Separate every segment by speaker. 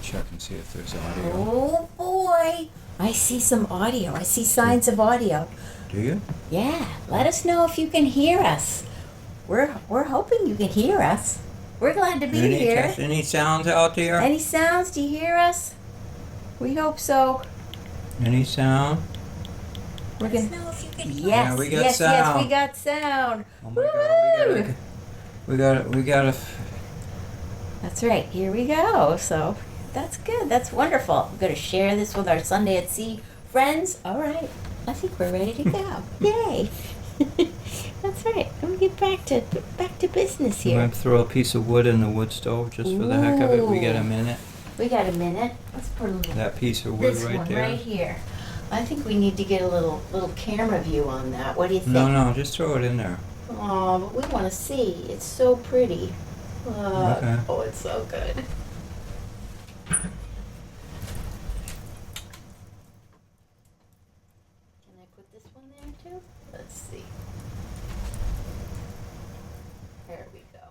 Speaker 1: check and see if there's audio.
Speaker 2: Oh boy, I see some audio. I see signs of audio.
Speaker 1: Do you?
Speaker 2: Yeah, let us know if you can hear us. We're hoping you can hear us. We're glad to be here.
Speaker 1: Any sounds out there?
Speaker 2: Any sounds? Do you hear us? We hope so.
Speaker 1: Any sound?
Speaker 2: We're
Speaker 3: Let us
Speaker 2: gonna.
Speaker 3: know if you can hear
Speaker 2: Yes,
Speaker 1: Yeah, we got
Speaker 2: yes,
Speaker 1: sound.
Speaker 2: we got sound.
Speaker 1: Oh my God, we gotta.
Speaker 2: That's right. Here we go. So that's good. That's wonderful. We're going to share this with our Sunday at Sea friends. All right. I think we're ready to go. Yay. That's right. Let me get back to business
Speaker 1: I'm
Speaker 2: here.
Speaker 1: gonna throw a piece of wood in the wood stove just for the heck of it. We got a
Speaker 2: Ooh.
Speaker 1: minute.
Speaker 2: We got a minute. Let's put a little
Speaker 1: That piece of wood
Speaker 2: this
Speaker 1: right
Speaker 2: one
Speaker 1: there.
Speaker 2: right here. I think we need to get a little camera view on that. What do you think?
Speaker 1: No, just throw it in there.
Speaker 2: Oh, but we want to see. It's so pretty.
Speaker 1: Okay.
Speaker 2: Oh, it's so good. Can I put this one there too? Let's see. There we go.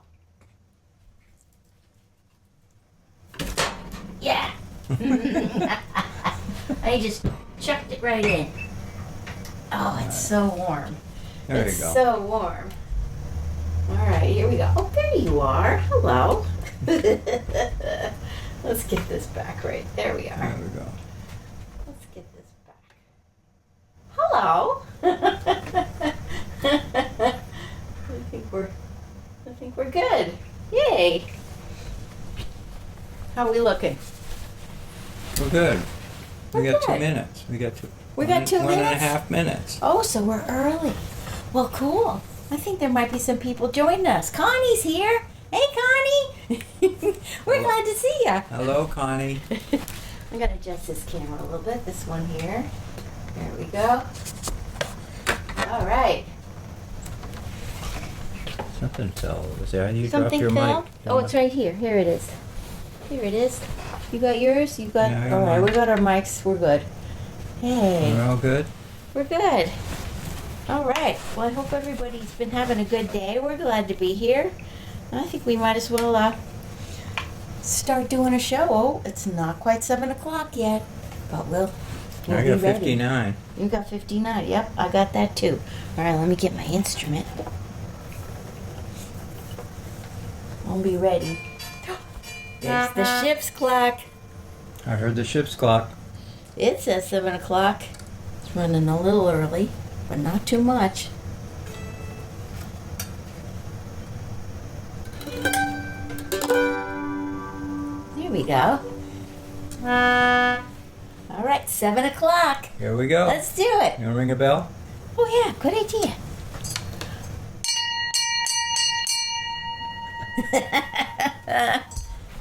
Speaker 2: Yeah. I just chucked it right in. Oh, it's so warm.
Speaker 1: There
Speaker 2: It's
Speaker 1: you go.
Speaker 2: so warm. All right, here we go. Oh, there you are. Hello. Let's get this back right. There we are.
Speaker 1: There we go.
Speaker 2: Let's get this back. Hello. I think we're good. Yay. How are we looking?
Speaker 1: We're good. We
Speaker 2: We're
Speaker 1: got 2
Speaker 2: good.
Speaker 1: minutes. We got two.
Speaker 2: We got 2
Speaker 1: 1 and a
Speaker 2: minutes?
Speaker 1: half minutes.
Speaker 2: Oh, so we're early. Well, cool. I think there might be some people joining us. Connie's here. Hey, Connie. We're glad to see ya.
Speaker 1: Hello, Connie.
Speaker 2: I'm going to adjust this camera a little bit. This one here. There we go. All right.
Speaker 1: Something fell. Was there? You
Speaker 2: Something
Speaker 1: dropped your
Speaker 2: fell?
Speaker 1: mic.
Speaker 2: Oh, it's right here. Here it is. Here it is. You got yours? You got...
Speaker 1: Yeah, I got
Speaker 2: all right,
Speaker 1: mine.
Speaker 2: we got our mics. We're good. Hey.
Speaker 1: We're all good.
Speaker 2: We're good. All right. Well, I hope everybody's been having a good day. We're glad to be here. I think we might as well start doing a show. Oh, it's not quite 7 o'clock yet, but we'll
Speaker 1: I
Speaker 2: be
Speaker 1: got
Speaker 2: ready.
Speaker 1: 59.
Speaker 2: You got 59. Yep, I got that too. All right, let me get my instrument. I'll be ready. There's the ship's clock.
Speaker 1: I heard the ship's clock.
Speaker 2: It says 7 o'clock. It's running a little early, but not too much. There we go. All right, 7 o'clock.
Speaker 1: Here we go.
Speaker 2: Let's do it.
Speaker 1: You want to ring a bell?
Speaker 2: Oh yeah, good idea.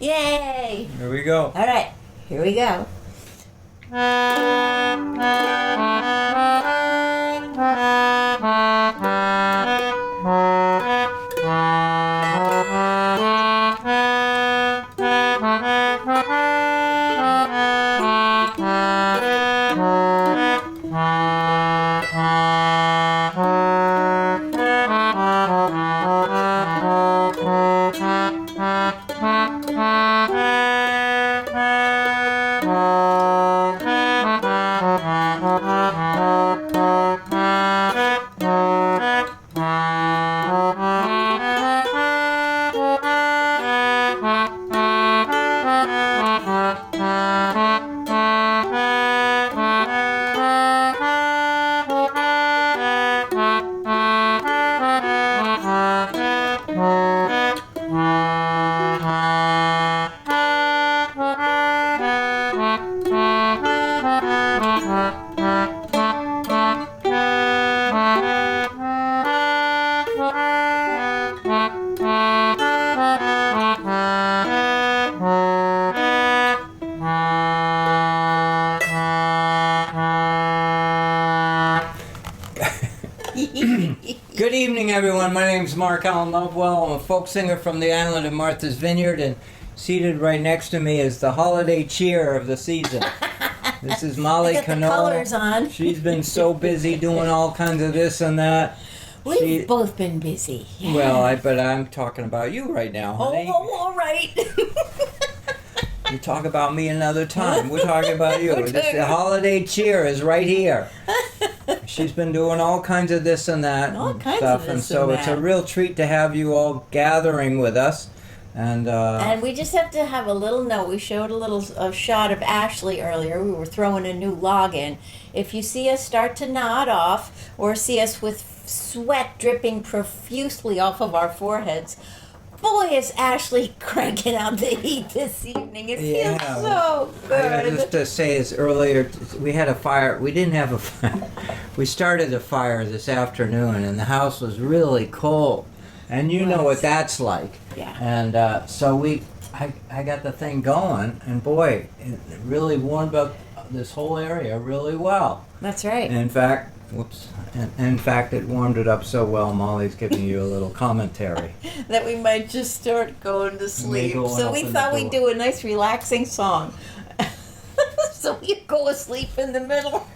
Speaker 2: Yay!
Speaker 1: Here we go.
Speaker 2: All right, here we go.
Speaker 1: Good evening, everyone. My name's Mark Allen Lovewell. I'm a folk singer from the island of Martha's Vineyard, and seated right next to me is the holiday cheer of the season. This is Molly
Speaker 2: I got the
Speaker 1: Canoa.
Speaker 2: colors on.
Speaker 1: She's been so busy doing all kinds of this and that.
Speaker 2: We've
Speaker 1: She-
Speaker 2: both been busy. Yeah.
Speaker 1: Well, but I'm talking about you right now, honey.
Speaker 2: Oh, all right.
Speaker 1: You talk about me another time. We're talking about you. The holiday cheer is right here. She's been doing all kinds of this and that
Speaker 2: All
Speaker 1: and
Speaker 2: kinds
Speaker 1: stuff,
Speaker 2: of
Speaker 1: and
Speaker 2: this
Speaker 1: so
Speaker 2: and
Speaker 1: it's a
Speaker 2: that.
Speaker 1: real treat to have you all gathering with us.
Speaker 2: And we just have to have a little note. We showed a shot of Ashley earlier. We were throwing a new log in. If you see us start to nod off or see us with sweat dripping profusely off of our foreheads, boy, is Ashley cranking out the heat this evening. It feels so good.
Speaker 1: Just to say, is earlier we had a fire. We didn't have a fire. We started a fire this afternoon, and the house was really cold. And you know what that's like.
Speaker 2: Yeah.
Speaker 1: And so I got the thing going, and boy, it really warmed up this whole area really well.
Speaker 2: That's right.
Speaker 1: In fact, in fact, it warmed it up so well. Molly's giving you a little commentary.
Speaker 2: That we might just start going to sleep.
Speaker 1: go and
Speaker 2: So we
Speaker 1: open
Speaker 2: thought
Speaker 1: the
Speaker 2: we'd
Speaker 1: door.
Speaker 2: do a nice relaxing song. So you go asleep in the middle.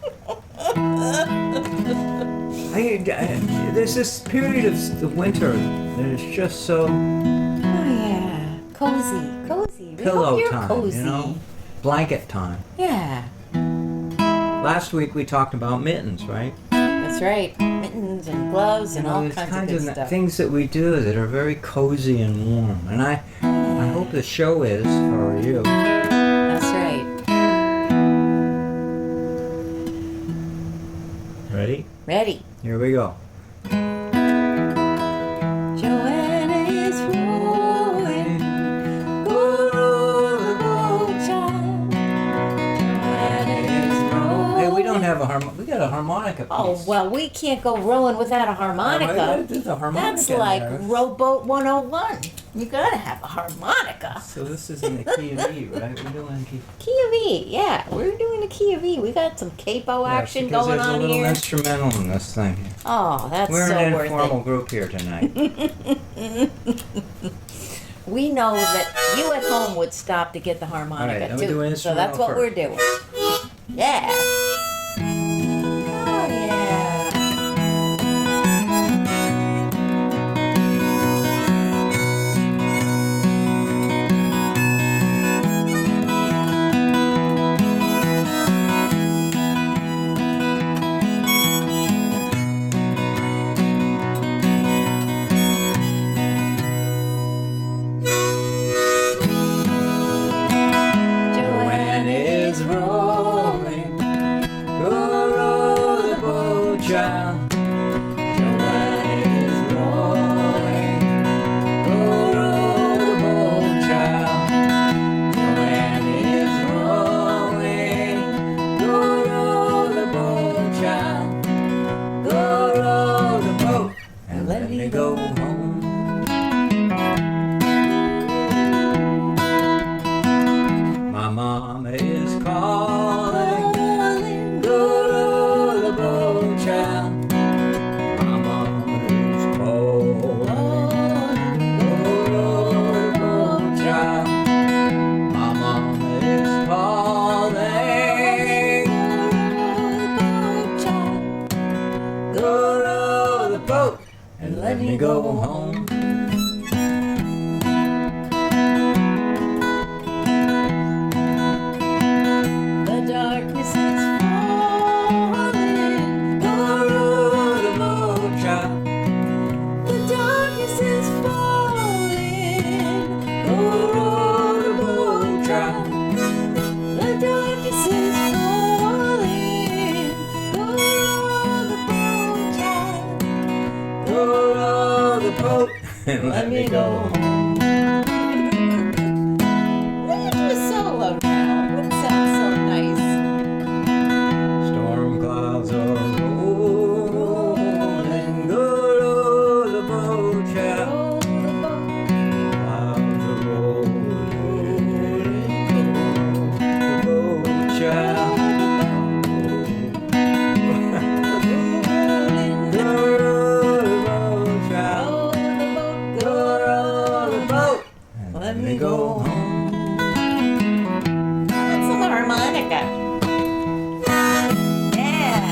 Speaker 1: There's this period of the winter that is just so
Speaker 2: Oh yeah, cozy. We
Speaker 1: pillow
Speaker 2: hope you're
Speaker 1: time,
Speaker 2: cozy.
Speaker 1: you know, blanket time.
Speaker 2: Yeah,
Speaker 1: Last week we talked about mittens, right?
Speaker 2: that's right. Mittens and gloves and all
Speaker 1: there's
Speaker 2: kinds of good stuff.
Speaker 1: things that we do that are very cozy and warm, and I hope the show is for you.
Speaker 2: That's right.
Speaker 1: Ready?
Speaker 2: Ready.
Speaker 1: Here we go.
Speaker 2: Joanna is rolling. Go roll the boat, child. Joanna is rolling.
Speaker 1: Hey, we don't have we got a harmonica piece.
Speaker 2: Oh, well, we can't go rowing without a harmonica.
Speaker 1: There's a harmonica
Speaker 2: That's
Speaker 1: in
Speaker 2: like
Speaker 1: there.
Speaker 2: Rowboat 101. You gotta have a harmonica.
Speaker 1: So this is in the key of E, right? We're doing key.
Speaker 2: Key of E, yeah. We're doing the Key of E. We got some capo action
Speaker 1: because
Speaker 2: going
Speaker 1: there's a
Speaker 2: on
Speaker 1: little
Speaker 2: here.
Speaker 1: instrumental in this thing.
Speaker 2: Oh, that's
Speaker 1: We're
Speaker 2: so
Speaker 1: an
Speaker 2: worth
Speaker 1: informal
Speaker 2: it.
Speaker 1: group here tonight.
Speaker 2: We know that you at home would stop to get the harmonica
Speaker 1: All right, let me do
Speaker 2: too.
Speaker 1: an
Speaker 2: So that's
Speaker 1: instrumental
Speaker 2: what we're doing. Yeah. Oh yeah.
Speaker 1: When it's rolling, go roll the boat, child. When it's rolling, go roll the boat, child. When it's rolling, go roll the boat, child. Go roll the boat and let me go home. My mama is calling. Go roll the boat, child. My mama is calling. Go roll the boat, child. My mama is calling. Go roll the boat and let me go home.
Speaker 2: The darkness is falling.
Speaker 1: Go roll the boat, child.
Speaker 2: The darkness is falling.
Speaker 1: Go roll the boat, child.
Speaker 2: The darkness is falling. Go roll the boat, child.
Speaker 1: Go roll the boat and let me go home.
Speaker 2: We're gonna do a solo now. That sounds so nice.
Speaker 1: Storm clouds are rolling. Go roll the boat, child.
Speaker 2: Roll the boat.
Speaker 1: Clouds are rolling. Go roll the boat, child. Go roll the boat, child. Go roll the boat and let me go home.
Speaker 2: That's the harmonica. Yeah.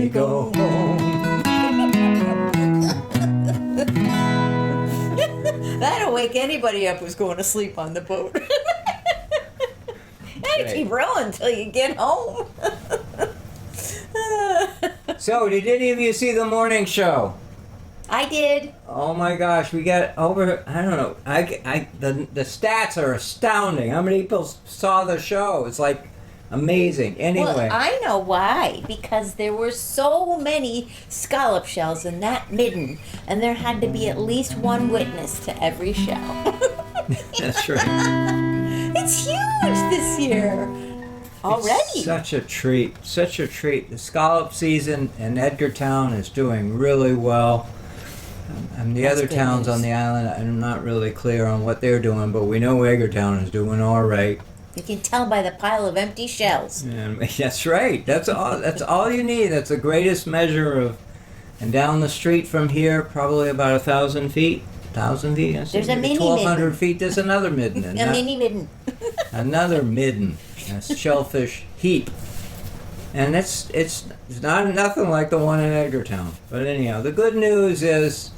Speaker 1: go home.
Speaker 2: That'll wake anybody up who's going to sleep on the boat. And keep rowing until you get home.
Speaker 1: So, did any of you see the morning show?
Speaker 2: I did.
Speaker 1: Oh my gosh, we got over, I don't know, the stats are astounding. How many people saw the show? It's like amazing. Anyway.
Speaker 2: Well, I know why. Because there were so many scallop shells in that midden, and there had to be at least one witness to every shell.
Speaker 1: That's right.
Speaker 2: It's huge this year. Already.
Speaker 1: It's such a treat. Such a treat. The scallop season in Edgartown is doing really well. And the
Speaker 2: That's
Speaker 1: other
Speaker 2: good
Speaker 1: towns
Speaker 2: news.
Speaker 1: on the island, I'm not really clear on what they're doing, but we know Edgartown is doing all right.
Speaker 2: You can tell by the pile of empty shells.
Speaker 1: And that's right. That's all. That's all you need. That's the greatest measure of. And down the street from here, probably about 1,000 feet. 1,000 feet.
Speaker 2: There's a mini
Speaker 1: 1,200
Speaker 2: midden.
Speaker 1: feet. There's another midden. And
Speaker 2: A
Speaker 1: that-
Speaker 2: mini midden.
Speaker 1: another midden, a shellfish heap, and it's not nothing like the one in Edgartown. But anyhow, the good news is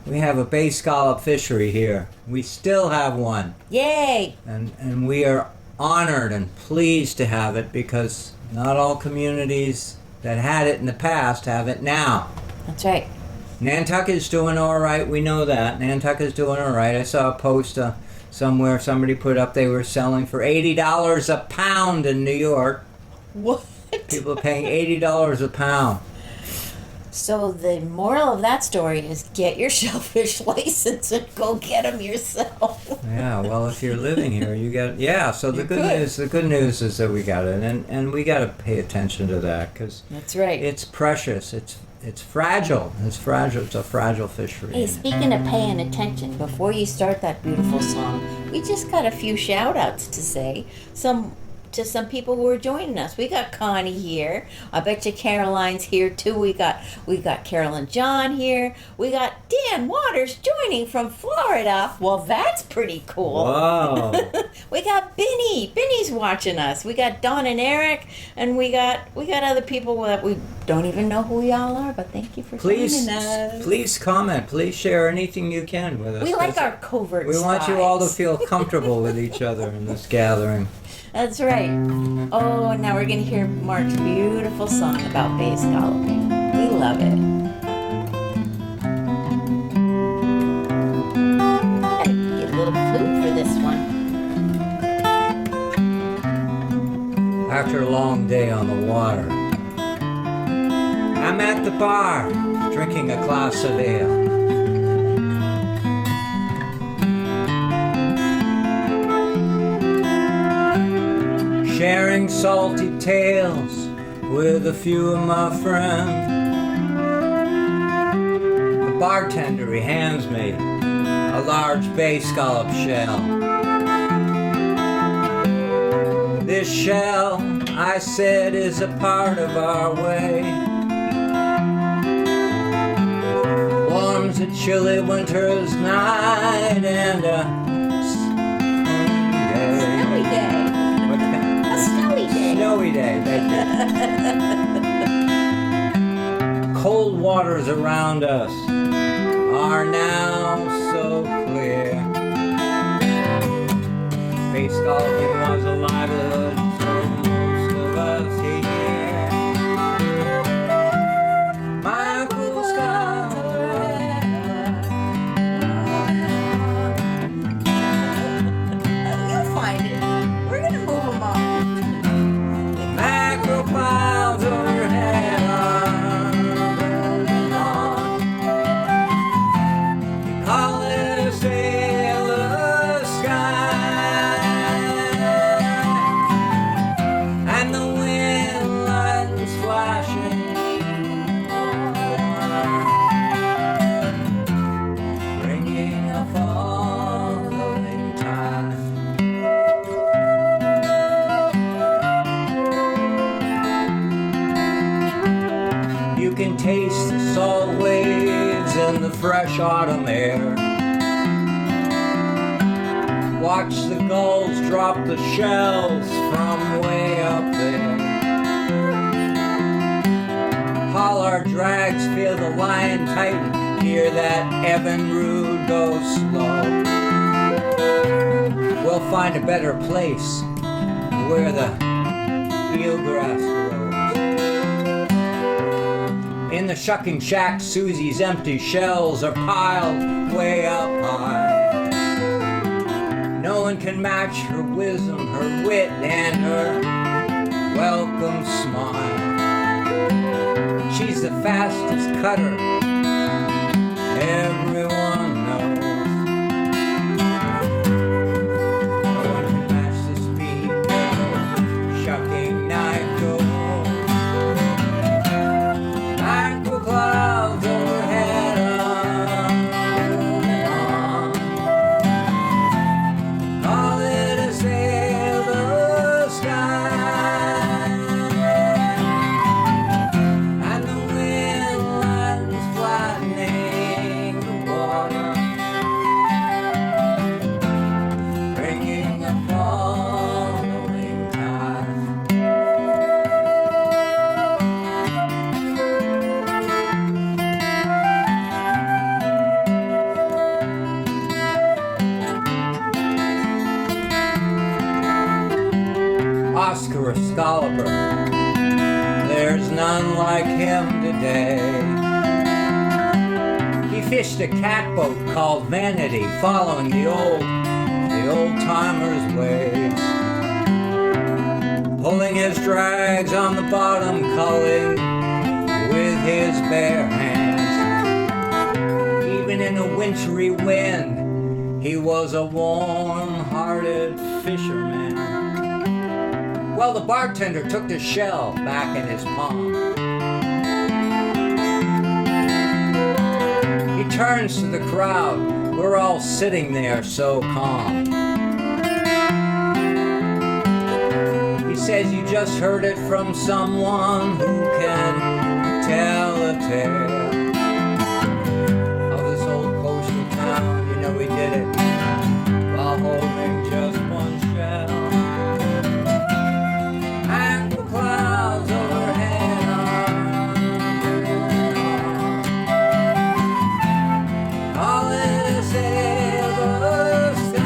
Speaker 1: we have a bay scallop fishery here. We still have one,
Speaker 2: Yay!
Speaker 1: and we are honored and pleased to have it because not all communities that had it in the past have it now.
Speaker 2: That's right.
Speaker 1: Nantucket's doing all right. We know that Nantucket's doing all right. I saw a post somewhere somebody put up they were selling for $80 a pound in New York.
Speaker 2: What?
Speaker 1: People are paying $80 a pound.
Speaker 2: So the moral of that story is get your shellfish license and go get them yourself.
Speaker 1: Yeah, well, if you're living here, you got So the
Speaker 2: You
Speaker 1: good
Speaker 2: could.
Speaker 1: news, is that we got it, and we got to pay attention to that because
Speaker 2: That's right.
Speaker 1: it's precious. It's fragile. It's fragile. It's a fragile fishery.
Speaker 2: Hey, speaking of paying attention, before you start that beautiful song, we just got a few shout outs to say. To some people who are joining us. We got Connie here. I bet you Caroline's here too. We got Carol and John here. We got Dan Waters joining from Florida. Well, that's pretty cool.
Speaker 1: Whoa.
Speaker 2: We got Benny. Benny's watching us. We got Don and Eric, and we got other people that we don't even know who y'all are. But thank you for
Speaker 1: Please,
Speaker 2: joining us.
Speaker 1: please comment. Please share anything you can with us.
Speaker 2: We like
Speaker 1: 'cause
Speaker 2: our covert.
Speaker 1: We want you all to
Speaker 2: spies.
Speaker 1: feel comfortable with each other in this gathering.
Speaker 2: That's right. Oh, and now we're gonna hear Mark's beautiful song about bay scalloping. We love it. Gotta get a little flute for this one.
Speaker 1: After a long day on the water, I'm at the bar drinking a glass of ale. Sharing salty tales with a few of my friends. The bartender, he hands me a large bay scallop shell. This shell, I said, is a part of our way. Warms a chilly winter's night and a
Speaker 2: Snowy day.
Speaker 1: What kind?
Speaker 2: A snowy day.
Speaker 1: Snowy day, thank you. Cold waters around us are now so clear. Bay scalloping was a livelihood for most of us here. My cool
Speaker 2: You'll find it. We're gonna move them up.
Speaker 1: mackerel piles overhead are rolling on. You call it a sailor's sky, and the wind lightens flashing water, bringing a following tide. You can taste the salt waves in the fresh autumn air. Watch the gulls drop the shells from way up there. collar drags, feel the lion tighten, hear that Evan Rude go slow. We'll find a better place where the eelgrass grows. In the shucking shack, Susie's empty shells are piled way up high. No one can match her wisdom, her wit, and her welcome smile. She's the fastest cutter everyone knows. No one can match the speed the shucking knife goes. Black clouds overhead on. Call it a sail the sky. And the wind lines flattening the water, bringing a following tide. Oscar Scalper, there's none like him today. He fished a catboat called Vanity, following the old timer's ways, pulling his drags on the bottom, culling with his bare hands. Even in a wintry wind, he was a warm-hearted fisherman. Well, the bartender took the shell back in his palm. He turns to the crowd. We're all sitting there so calm. He says, you just heard it from someone who can tell a tale of this old coastal town. You know we did it while holding just one shell. And the clouds overhead are all in a sail the sky.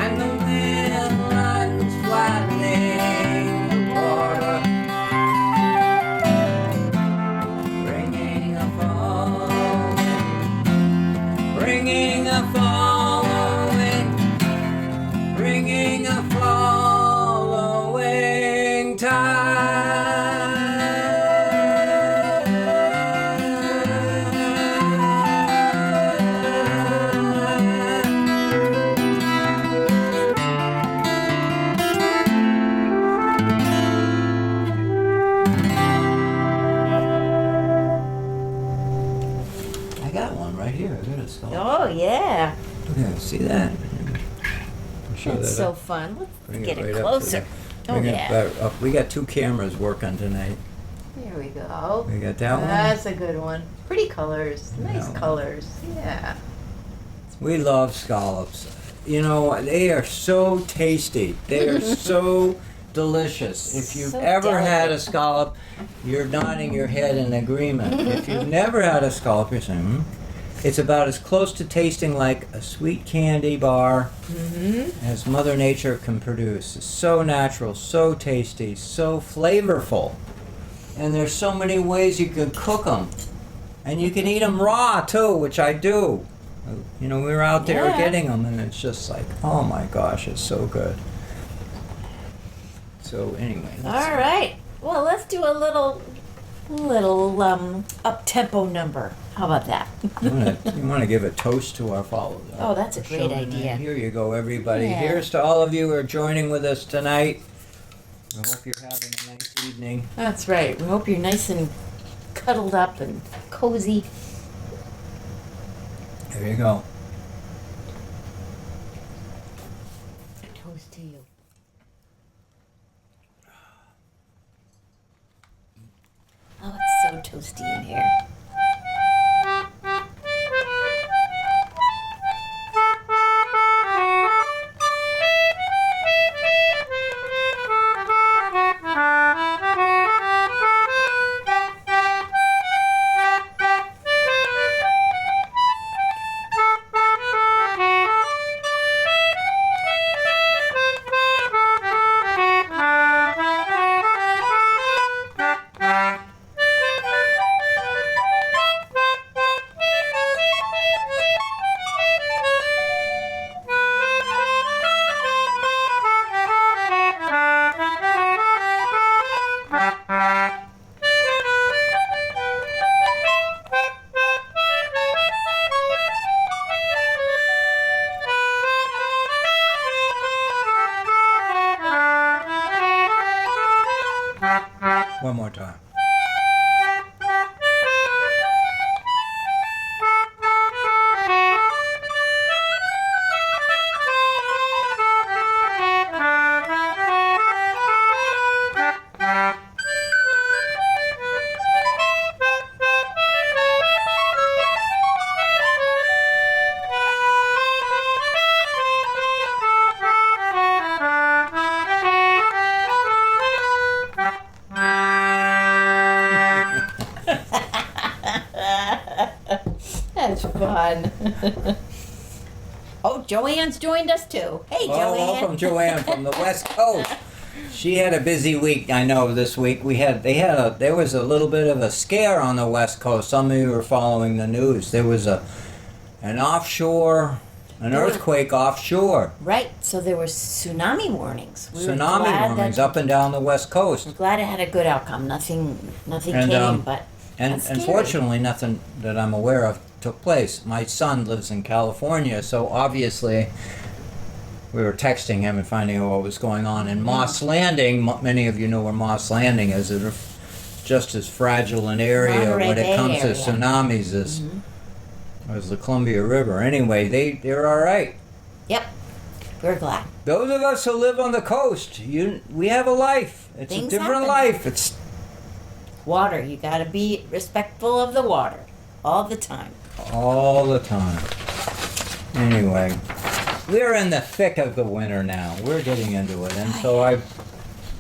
Speaker 1: And the wind lines flattening the water, bringing a following, bringing a following, bringing a following I got one right here. I got a skull.
Speaker 2: Oh, yeah.
Speaker 1: Yeah, see that? Show
Speaker 2: That's
Speaker 1: that
Speaker 2: so
Speaker 1: up.
Speaker 2: fun. Let's
Speaker 1: Bring
Speaker 2: get
Speaker 1: it
Speaker 2: it
Speaker 1: right up to
Speaker 2: closer.
Speaker 1: the-
Speaker 2: Oh,
Speaker 1: bring it
Speaker 2: yeah.
Speaker 1: back up. We got two cameras working tonight.
Speaker 2: There we go.
Speaker 1: We got that one.
Speaker 2: That's a good one. Pretty colors. Nice
Speaker 1: That one.
Speaker 2: colors. Yeah.
Speaker 1: We love scallops. You know, they are so tasty. They are so delicious. If you've
Speaker 2: So
Speaker 1: ever had a
Speaker 2: delicate.
Speaker 1: scallop, you're nodding your head in agreement. If you've never had a scallop, you're saying, It's about as close to tasting like a sweet candy bar as Mother Nature can produce. It's so natural, so tasty, so flavorful. And there's so many ways you can cook them. And you can eat them raw too, which I do. You know, we were out there
Speaker 2: Yeah.
Speaker 1: getting them, and it's just like, oh my gosh, it's so good. So anyway,
Speaker 2: All right. Well, let's do a little up-tempo number. How about that?
Speaker 1: you want to give a toast to our followers.
Speaker 2: Oh, that's a
Speaker 1: our
Speaker 2: great
Speaker 1: show tonight.
Speaker 2: idea.
Speaker 1: Here you go, everybody.
Speaker 2: Yeah.
Speaker 1: Here's to all of you who are joining with us tonight. I hope you're having a nice evening.
Speaker 2: That's right. We hope you're nice and cuddled up and cozy.
Speaker 1: There you go.
Speaker 2: A toast to you. Oh, it's so toasty in here. much fun. Oh, Joanne's joined us too. Hey,
Speaker 1: Oh,
Speaker 2: Joanne.
Speaker 1: welcome, Joanne, from the West Coast. She had a busy week, I know, this week. There was a little bit of a scare on the West Coast. Some of you were following the news. There was an earthquake offshore.
Speaker 2: Right. So there were tsunami warnings. We were
Speaker 1: Tsunami
Speaker 2: glad
Speaker 1: warnings
Speaker 2: that-
Speaker 1: up and down the West Coast.
Speaker 2: I'm glad it had a good outcome. Nothing
Speaker 1: And,
Speaker 2: came, but
Speaker 1: And
Speaker 2: that's scary.
Speaker 1: unfortunately, nothing that I'm aware of took place. My son lives in California, so obviously we were texting him and finding out what was going on. In Moss Landing, many of you know where Moss Landing is. It's just as fragile an area
Speaker 2: Monterey
Speaker 1: when it
Speaker 2: Bay
Speaker 1: comes to
Speaker 2: area.
Speaker 1: tsunamis as the Columbia River. Anyway, they're all right.
Speaker 2: Yep. We're glad.
Speaker 1: Those of us who live on the coast, we have a life. It's
Speaker 2: Things
Speaker 1: a different
Speaker 2: happen.
Speaker 1: life. It's
Speaker 2: Water. You got to be respectful of the water all the time.
Speaker 1: all the time. Anyway, we're in the thick of the winter now. We're getting into it, and so I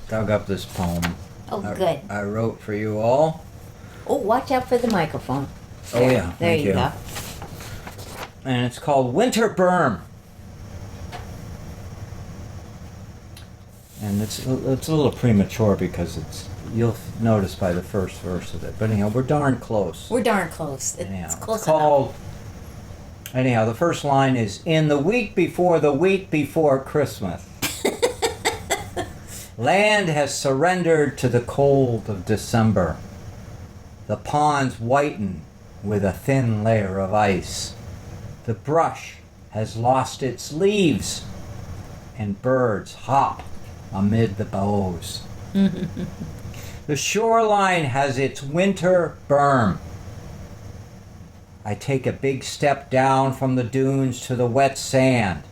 Speaker 1: dug up this poem.
Speaker 2: Oh, good.
Speaker 1: I wrote for you all.
Speaker 2: Oh, watch out for the microphone.
Speaker 1: Oh, yeah,
Speaker 2: There
Speaker 1: thank
Speaker 2: you
Speaker 1: you.
Speaker 2: go.
Speaker 1: And it's called Winter Berm. And it's a little premature because you'll notice by the first verse of it. But anyhow, we're darn close.
Speaker 2: We're darn close.
Speaker 1: Anyhow,
Speaker 2: It's close
Speaker 1: it's called. Anyhow, the first line is in the week before Christmas. Land has surrendered to the cold of December. The ponds whiten with a thin layer of ice. The brush has lost its leaves, and birds hop amid the boughs. The shoreline has its winter berm. I take a big step down from the dunes to the wet sand.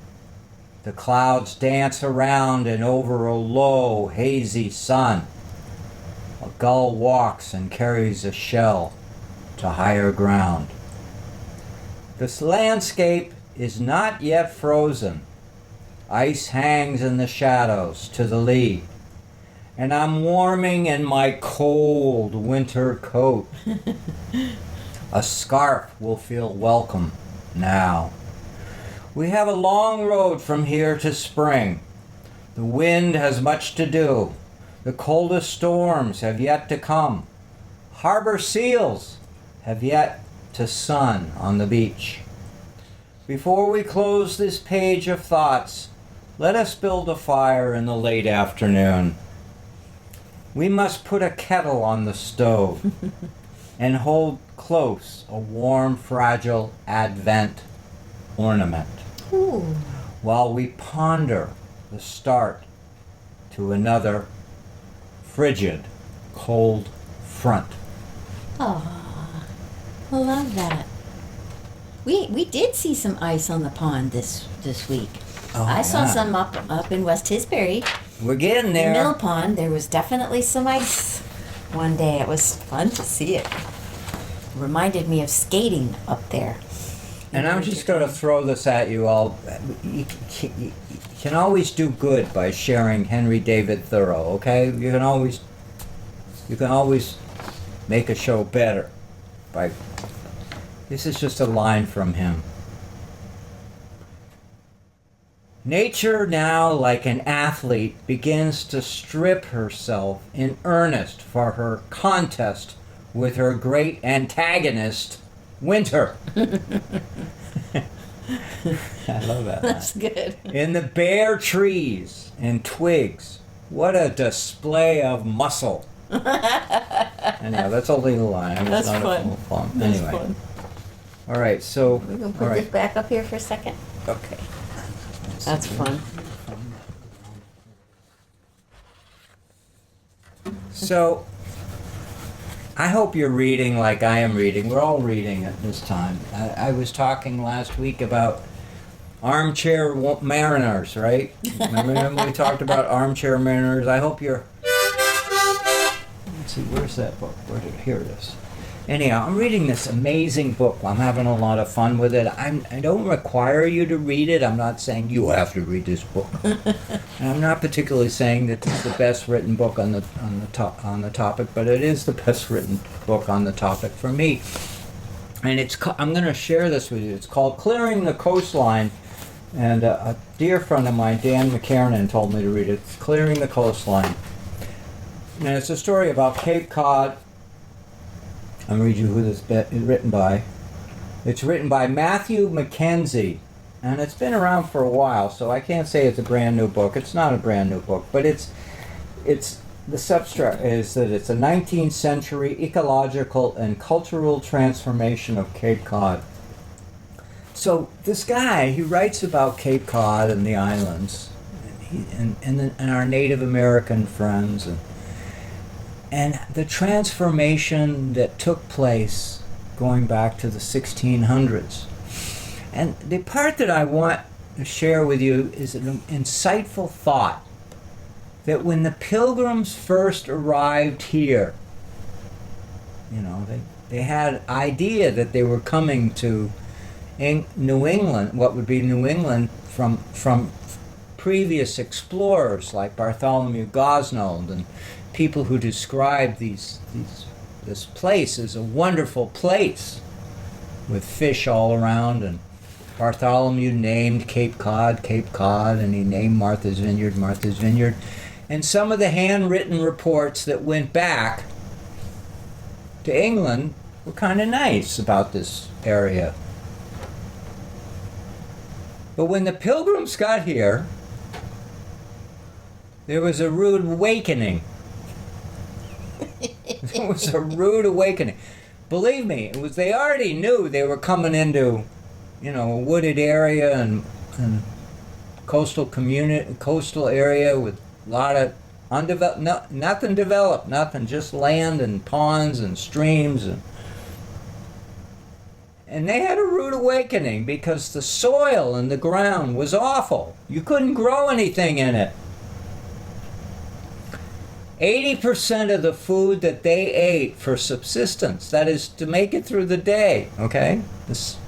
Speaker 1: The clouds dance around and over a low, hazy sun. A gull walks and carries a shell to higher ground. This landscape is not yet frozen. Ice hangs in the shadows to the lee, and I'm warming in my cold winter coat. A scarf will feel welcome now. We have a long road from here to spring. The wind has much to do. The coldest storms have yet to come. Harbor seals have yet to sun on the beach. Before we close this page of thoughts, let us build a fire in the late afternoon. We must put a kettle on the stove and hold close a warm, fragile Advent ornament
Speaker 2: Ooh.
Speaker 1: while we ponder the start to another frigid, cold front.
Speaker 2: Oh, I love that. We did see some ice on the pond this week.
Speaker 1: Oh,
Speaker 2: I saw
Speaker 1: yeah.
Speaker 2: some up in West Tisbury.
Speaker 1: We're getting
Speaker 2: In
Speaker 1: there.
Speaker 2: Mill Pond, there was definitely some ice one day. It was fun to see it. Reminded me of skating up there.
Speaker 1: And I'm just going to throw this at you all. You can always do good by sharing Henry David Thoreau, okay? You can always make a show better by. This is just a line from him. Nature now, like an athlete, begins to strip herself in earnest for her contest with her great antagonist, Winter. I love that.
Speaker 2: That's good.
Speaker 1: In the bare trees and twigs, what a display of muscle. Anyhow, that's only the line. It's
Speaker 2: That's
Speaker 1: not
Speaker 2: fun.
Speaker 1: a full poem.
Speaker 2: That's
Speaker 1: Anyway.
Speaker 2: fun.
Speaker 1: All right, so.
Speaker 2: We're gonna
Speaker 1: all
Speaker 2: put
Speaker 1: right.
Speaker 2: this back up here for a second.
Speaker 1: Okay.
Speaker 2: That's fun.
Speaker 1: So, I hope you're reading like I am reading. We're all reading at this time. I was talking last week about armchair mariners, right? Remember when we talked about armchair mariners? I hope you're. Let's see, where's that book? Here it is. Anyhow, I'm reading this amazing book. I'm having a lot of fun with it. I don't require you to read it. I'm not saying you have to read this book. And I'm not particularly saying that it's the best written book on the topic, but it is the best written book on the topic for me. And I'm going to share this with you. It's called Clearing the Coastline. And a dear friend of mine, Dan McKernan, told me to read it. It's Clearing the Coastline. And it's a story about Cape Cod. I'm going to read you who this is written by. It's written by Matthew Mackenzie. And it's been around for a while, so I can't say it's a brand new book. It's not a brand new book, but it's the substract is that it's a 19th century ecological and cultural transformation of Cape Cod. So this guy, he writes about Cape Cod and the islands, and our Native American friends, and the transformation that took place going back to the 1600s. And the part that I want to share with you is an insightful thought that when the Pilgrims first arrived here, they had idea that they were coming to New England, what would be New England from previous explorers like Bartholomew Gosnold and people who described this place as a wonderful place with fish all around. And Bartholomew named Cape Cod, and he named Martha's Vineyard. And some of the handwritten reports that went back to England were kind of nice about this area. But when the Pilgrims got here, there was a rude awakening. There was a rude awakening. Believe me, they already knew they were coming into, a wooded area and coastal area with a lot of undeveloped, nothing developed, just land and ponds and streams, and they had a rude awakening because the soil and the ground was awful. You couldn't grow anything in it. 80% of the food that they ate for subsistence, that is to make it through the day, okay?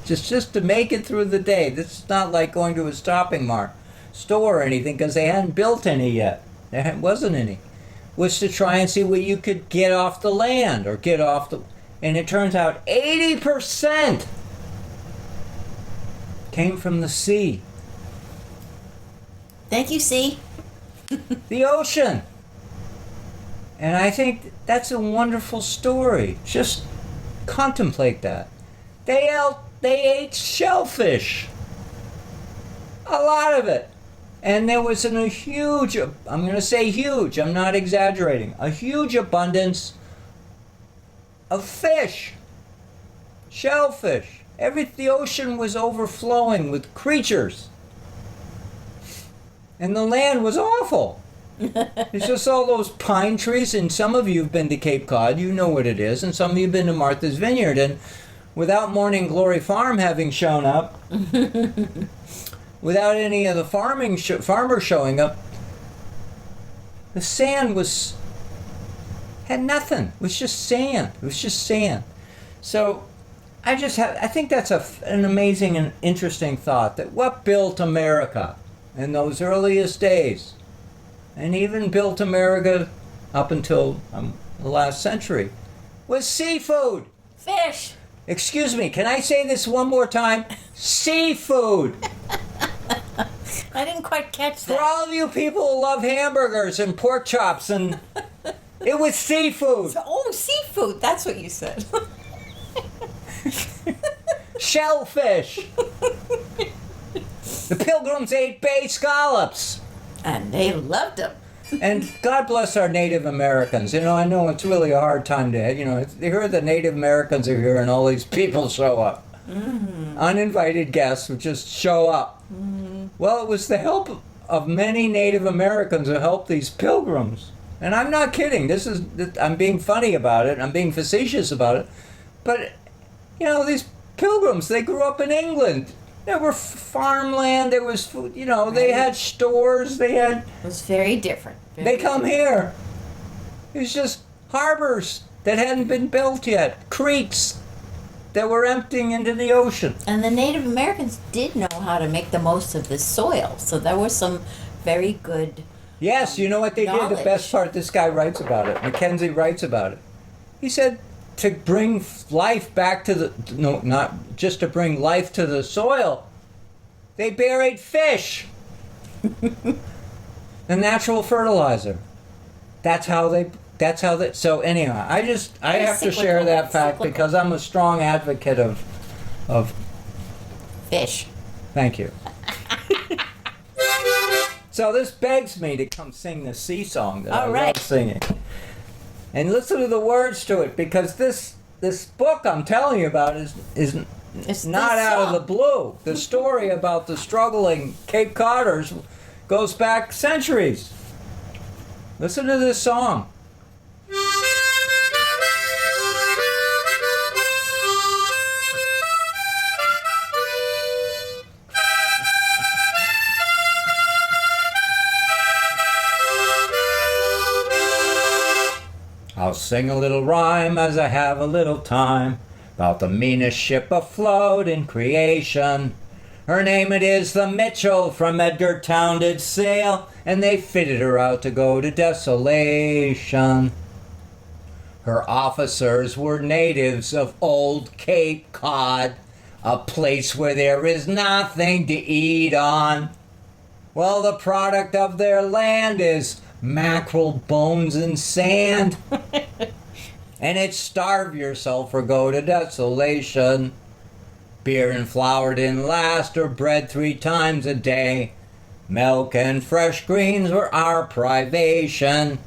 Speaker 1: Just to make it through the day. This is not like going to a store or anything, because they hadn't built any yet. There wasn't any. Was to try and see what you could get off the land or get off the... And it turns out 80% came from the sea.
Speaker 2: Thank you, sea.
Speaker 1: The ocean. And I think that's a wonderful story. Just contemplate that. They ate shellfish. A lot of it. And there was a huge, I'm going to say huge, I'm not exaggerating, a huge abundance of fish. Shellfish. The ocean was overflowing with creatures. And the land was awful. It's just all those pine trees, and some of you have been to Cape Cod, you know what it is, and some of you have been to Martha's Vineyard, and without Morning Glory Farm having shown up, without any of the farmers showing up, the sand had nothing. It was just sand. So I think that's an amazing and interesting thought, that what built America in those earliest days, and even built America up until the last century, was seafood.
Speaker 2: Fish.
Speaker 1: Excuse me, can I say this one more time? Seafood.
Speaker 2: I didn't quite catch that.
Speaker 1: For all of you people who love hamburgers and pork chops, and it was seafood.
Speaker 2: Seafood, that's what you said.
Speaker 1: Shellfish. The Pilgrims ate bay scallops.
Speaker 2: And they loved them.
Speaker 1: And God bless our Native Americans. I know it's really a hard time to, they heard the Native Americans are here and all these people show up. Mm-hmm. Uninvited guests would just show up. Mm-hmm. Well, it was the help of many Native Americans who helped these Pilgrims. And I'm not kidding. I'm being funny about it. I'm being facetious about it. But, these Pilgrims, they grew up in England. There were farmland, there was food, they had stores, It
Speaker 2: was very different.
Speaker 1: They come here. It was just harbors that hadn't been built yet, creeks that were emptying into the ocean.
Speaker 2: And the Native Americans did know how to make the most of the soil, so there was some very good
Speaker 1: Yes, you know what they did? The best part, this guy writes about it. Mackenzie writes about it. He said, to bring life back to the, no, not just to bring life to the soil, they buried fish. The natural fertilizer. That's how they, so anyhow, I have to share that fact because I'm a strong advocate of
Speaker 2: Fish.
Speaker 1: thank you. So this begs me to come sing the sea song that I love singing. And listen to the words to it, because this book I'm telling you about is
Speaker 2: It's
Speaker 1: not
Speaker 2: this
Speaker 1: out of
Speaker 2: song.
Speaker 1: the blue. The story about the struggling Cape Codders goes back centuries. Listen to this song. I'll sing a little rhyme as I have a little time about the meanest ship afloat in creation. Her name it is the Mitchell, from Edgartown did sail, and they fitted her out to go to Desolation. Her officers were natives of old Cape Cod, a place where there is nothing to eat on. Well, the product of their land is mackerel, bones, and sand. And it's starve yourself or go to Desolation. Beer and flour didn't last, or bread 3 times a day. Milk and fresh greens were our privation.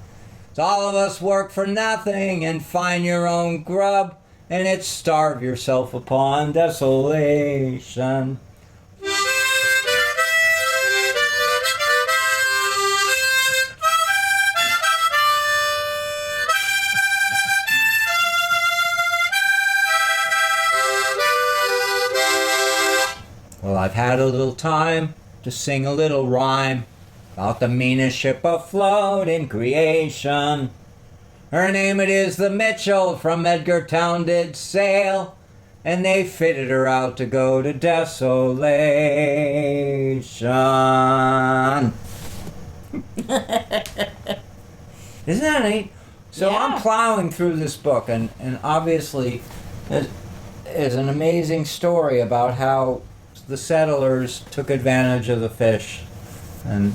Speaker 1: So all of us work for nothing and find your own grub, and it's starve yourself upon Desolation. Well, I've had a little time to sing a little rhyme about the meanest ship afloat in creation. Her name it is the Mitchell, from Edgartown did sail, and they fitted her out to go to Desolation. Isn't that neat? So
Speaker 2: Yeah.
Speaker 1: I'm plowing through this book, and obviously there's an amazing story about how the settlers took advantage of the fish and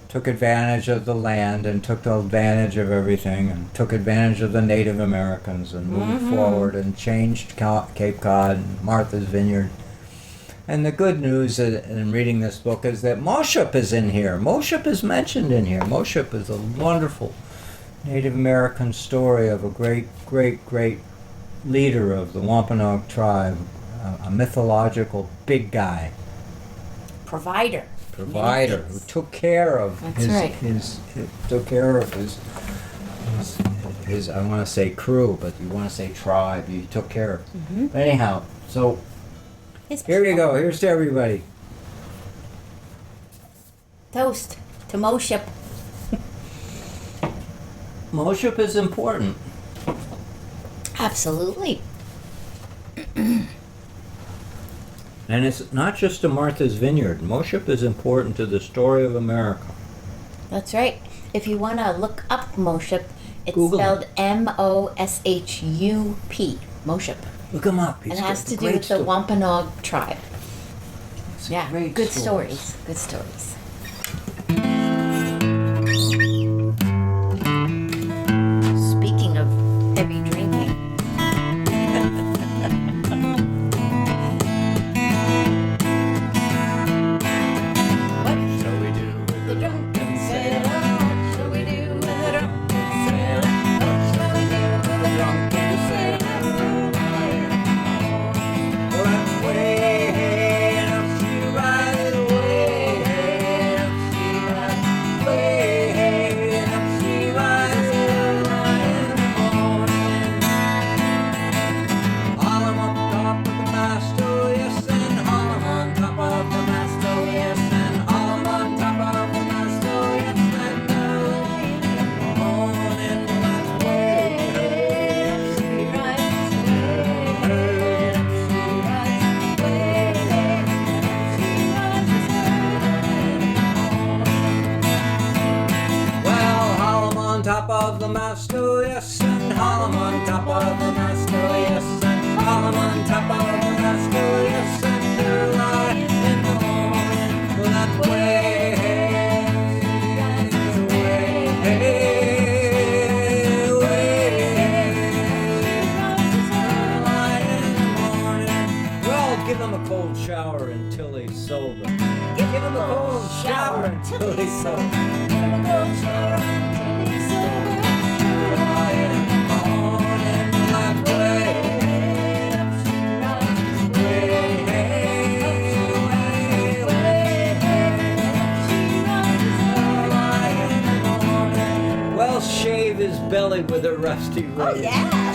Speaker 1: took advantage of the land and took advantage of everything and took advantage of the Native Americans and moved forward and changed Cape Cod and Martha's Vineyard. And the good news in reading this book is that Moshop is in here. Moshop is mentioned in here. Moshop is a wonderful Native American story of a great, great, great leader of the Wampanoag tribe, a mythological big guy,
Speaker 2: Provider.
Speaker 1: who took care of
Speaker 2: That's right.
Speaker 1: his I want to say crew, but you want to say tribe. He took care of. But anyhow, so
Speaker 2: His
Speaker 1: here you
Speaker 2: people.
Speaker 1: go. Here's to everybody.
Speaker 2: Toast to Moship.
Speaker 1: Moshop is important.
Speaker 2: Absolutely.
Speaker 1: And it's not just to Martha's Vineyard. Moshop is important to the story of America.
Speaker 2: That's right. If you want to look up Moship, it's
Speaker 1: Google
Speaker 2: spelled M-O-S-H-U-P. Moship.
Speaker 1: Look him up.
Speaker 2: And
Speaker 1: He's
Speaker 2: it has
Speaker 1: got
Speaker 2: to do
Speaker 1: great
Speaker 2: with the
Speaker 1: sto-
Speaker 2: Wampanoag tribe.
Speaker 1: it's
Speaker 2: Yeah,
Speaker 1: great
Speaker 2: good stories. Good stories. Speaking of heavy drinking. What
Speaker 1: Shall we do with
Speaker 2: the drunken sailor? What shall we do with the drunken sailor? What shall we do with the drunken sailor?
Speaker 1: Let's wait, up she rides away. Give him a cold shower until he's sober. Give him a cold shower until he's sober.
Speaker 2: Give him a cold shower until he's sober.
Speaker 1: Early in the morning, like way, way, way, early in the morning. Well, shave his belly with a rusty razor.
Speaker 2: Oh yeah.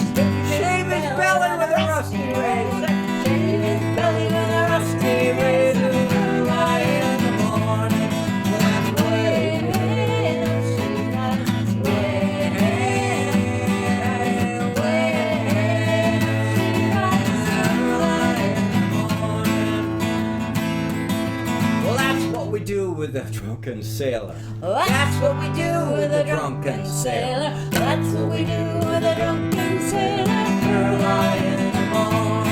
Speaker 1: Shave his belly with a rusty razor.
Speaker 2: Shave his belly with a rusty razor.
Speaker 1: Early in the morning, like way, well, that's what we do with a drunken sailor.
Speaker 2: That's what we do with a drunken sailor. That's what we do with a drunken sailor.
Speaker 1: Early in the morning,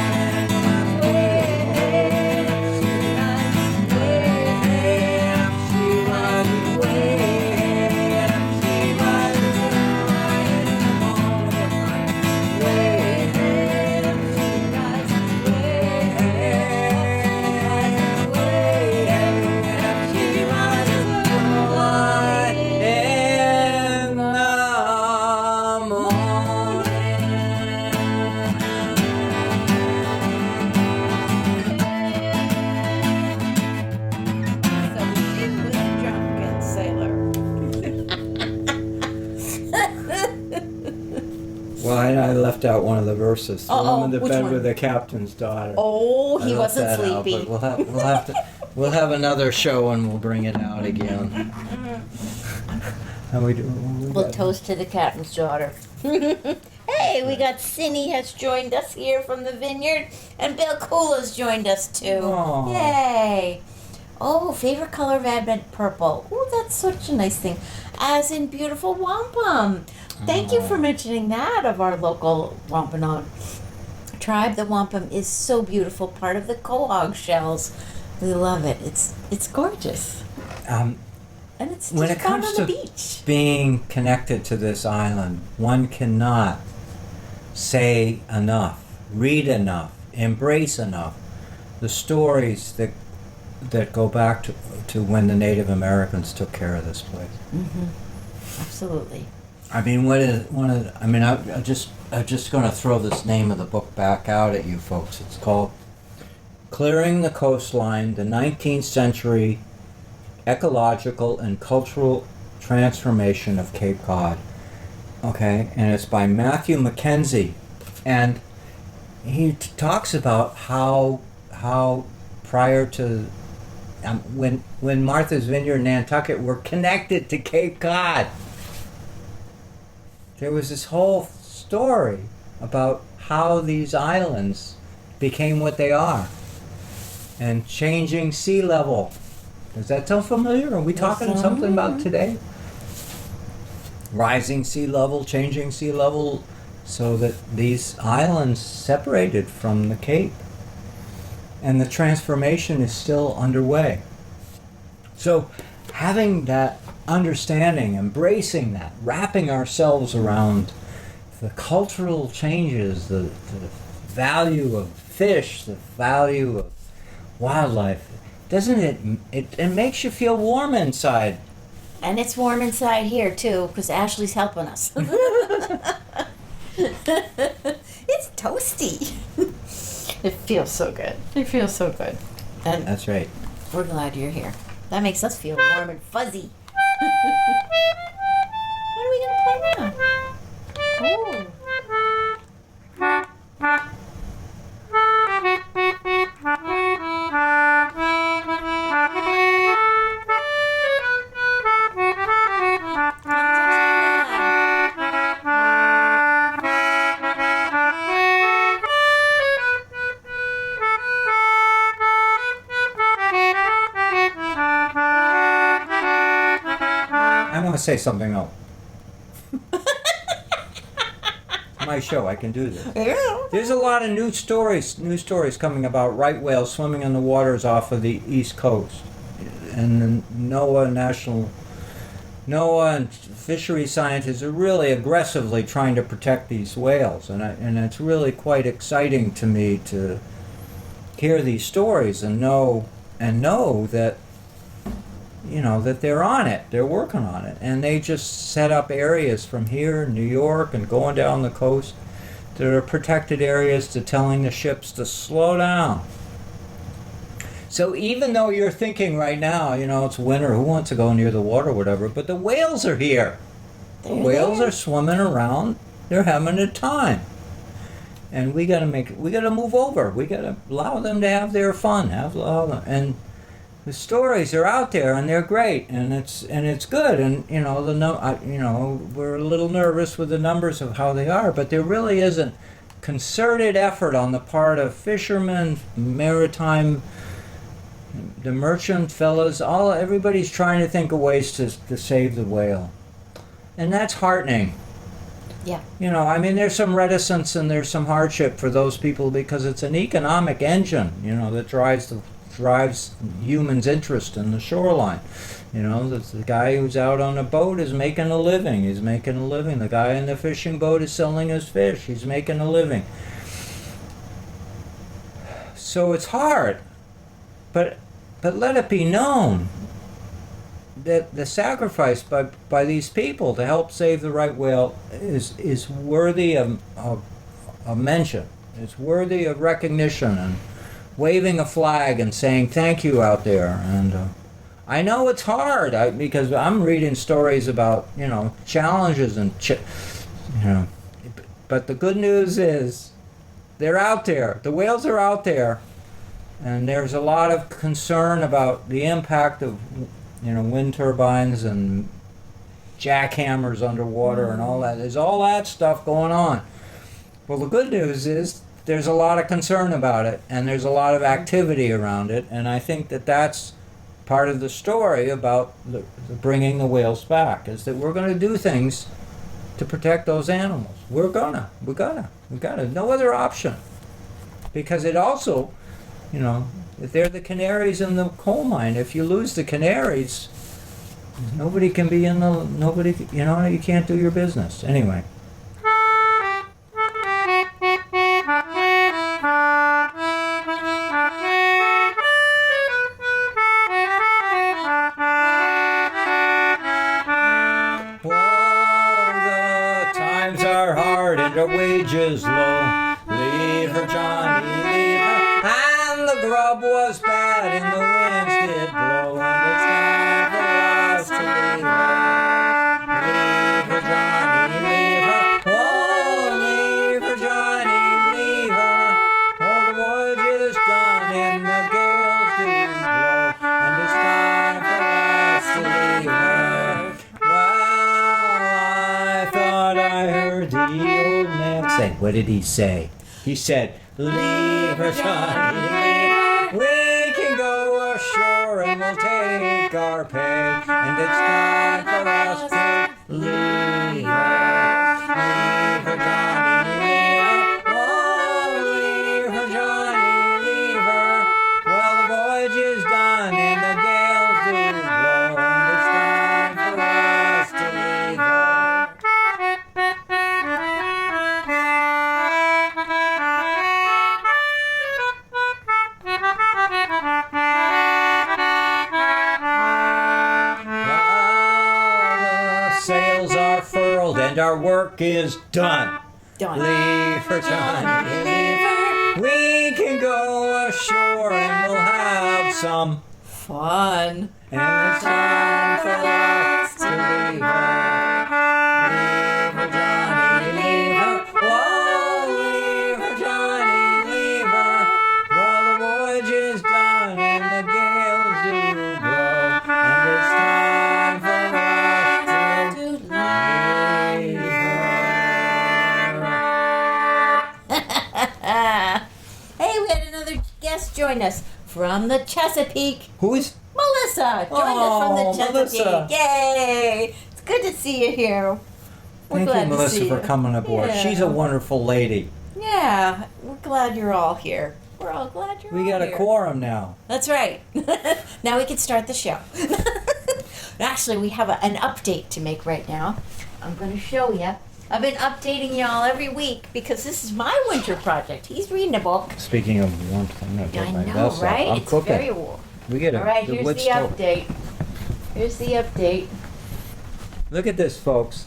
Speaker 1: well, I left out one of the verses. Throw him in the
Speaker 2: which
Speaker 1: bed
Speaker 2: one?
Speaker 1: with the captain's daughter.
Speaker 2: Oh, he
Speaker 1: I left
Speaker 2: wasn't
Speaker 1: that out,
Speaker 2: sleepy.
Speaker 1: but we'll have another show and we'll bring it out again. How we do?
Speaker 2: We'll toast to the captain's daughter. Hey, we got Cindy has joined us here from the vineyard, and Bill Kula's joined us too.
Speaker 1: Aw.
Speaker 2: Yay! Oh, favorite color of Advent, purple. Oh, that's such a nice thing. As in beautiful wampum. Thank you for mentioning that of our local Wampanoag tribe. The wampum is so beautiful, part of the quahog shells. We love it. It's gorgeous.
Speaker 1: Um,
Speaker 2: And it's
Speaker 1: when
Speaker 2: just
Speaker 1: it
Speaker 2: found
Speaker 1: comes
Speaker 2: on the
Speaker 1: to
Speaker 2: beach.
Speaker 1: being connected to this island, one cannot say enough, read enough, embrace enough the stories that go back to when the Native Americans took care of this place.
Speaker 2: Absolutely.
Speaker 1: I mean, I'm just going to throw this name of the book back out at you folks. It's called Clearing the Coastline, the 19th Century Ecological and Cultural Transformation of Cape Cod. Okay, and it's by Matthew Mackenzie. And he talks about how prior to when Martha's Vineyard and Nantucket were connected to Cape Cod, there was this whole story about how these islands became what they are and changing sea level. Does that sound familiar? Are we talking something about today? Rising sea level, changing sea level, so that these islands separated from the Cape. And the transformation is still underway. So having that understanding, embracing that, wrapping ourselves around the cultural changes, the value of fish, the value of wildlife, doesn't it makes you feel warm inside.
Speaker 2: And it's warm inside here too, because Ashley's helping us. It's toasty. It feels so good. It feels so good. And
Speaker 1: That's right.
Speaker 2: we're glad you're here. That makes us feel warm and fuzzy. What are we going to play now? Oh.
Speaker 1: I want to say something else. My show, I can do this.
Speaker 2: Yeah.
Speaker 1: There's a lot of new stories coming about right whales swimming in the waters off of the East Coast. And the NOAA and fishery scientists are really aggressively trying to protect these whales. And it's really quite exciting to me to hear these stories and know that that they're on it, they're working on it, and they just set up areas from here in New York and going down the coast that are protected areas to telling the ships to slow down. So even though you're thinking right now, it's winter, who wants to go near the water, whatever, but the whales are here. The whales are swimming around, they're having a time. And we gotta move over. We gotta allow them to have their fun. And the stories are out there, and they're great, and it's good. And we're a little nervous with the numbers of how they are, but there really isn't concerted effort on the part of fishermen, maritime, the merchant fellows. Everybody's trying to think of ways to save the whale, and that's heartening.
Speaker 2: Yeah.
Speaker 1: There's some reticence and there's some hardship for those people because it's an economic engine, that drives humans' interest in the shoreline. The guy who's out on a boat is making a living. He's making a living. The guy in the fishing boat is selling his fish. He's making a living. So it's hard. But let it be known that the sacrifice by these people to help save the right whale is worthy of mention. It's worthy of recognition and waving a flag and saying thank you out there. And I know it's hard because I'm reading stories about challenges and but the good news is they're out there. The whales are out there, and there's a lot of concern about the impact of wind turbines and jackhammers underwater and all that. There's all that stuff going on. Well, the good news is there's a lot of concern about it, and there's a lot of activity around it, and I think that's part of the story about the bringing the whales back, is that we're going to do things to protect those animals. We gotta. No other option. Because it also, if they're the canaries in the coal mine, if you lose the canaries, nobody can be you can't do your business. Anyway. The wages low, leave her, Johnny, leave her. And the grub was bad and the winds did blow, and it's time for us to leave her. Leave her, Johnny, leave her. Oh, leave her, Johnny, leave her. Oh, the voyage is done and the gales do blow, and it's time for us to leave her. Well, I thought I heard the old man say, what did he say? He said, leave her, Johnny, leave her. We can go ashore and we'll take our pay, and it's time for us to leave her. Leave her, Johnny, leave her. Oh, leave her, Johnny, leave her. Well, the voyage is done and the gales do blow, and it's time for us to leave her. Sails are furled and our work is done.
Speaker 2: Done.
Speaker 1: Leave her, Johnny, leave her. We can go ashore and we'll have some
Speaker 2: Fun.
Speaker 1: and it's time for us to leave her. Leave her, Johnny, leave her. Whoa, leave her, Johnny, leave her. Well, the voyage is done and the gales do blow, and it's time for us to leave her.
Speaker 2: Hey, we had another guest join us from the Chesapeake.
Speaker 1: Who is?
Speaker 2: Melissa joined us from the Chesapeake.
Speaker 1: Melissa.
Speaker 2: Yay! It's good to see you here. We're
Speaker 1: Thank
Speaker 2: glad
Speaker 1: you,
Speaker 2: to
Speaker 1: Melissa,
Speaker 2: see
Speaker 1: for
Speaker 2: you.
Speaker 1: coming aboard.
Speaker 2: Yeah.
Speaker 1: She's a wonderful lady.
Speaker 2: Yeah, we're glad you're all here. We're all glad you're all
Speaker 1: We got
Speaker 2: here.
Speaker 1: a quorum now.
Speaker 2: That's right. Now we can start the show. Actually, we have an update to make right now. I'm going to show you. I've been updating y'all every week because this is my winter project. He's reading a book.
Speaker 1: Speaking of warmth, I'm gonna
Speaker 2: I
Speaker 1: take my
Speaker 2: know,
Speaker 1: vest off.
Speaker 2: right?
Speaker 1: I'm
Speaker 2: It's
Speaker 1: cooking.
Speaker 2: very warm.
Speaker 1: We get
Speaker 2: All right,
Speaker 1: the
Speaker 2: here's
Speaker 1: wood
Speaker 2: the
Speaker 1: stove.
Speaker 2: update. Here's the update.
Speaker 1: Look at this, folks.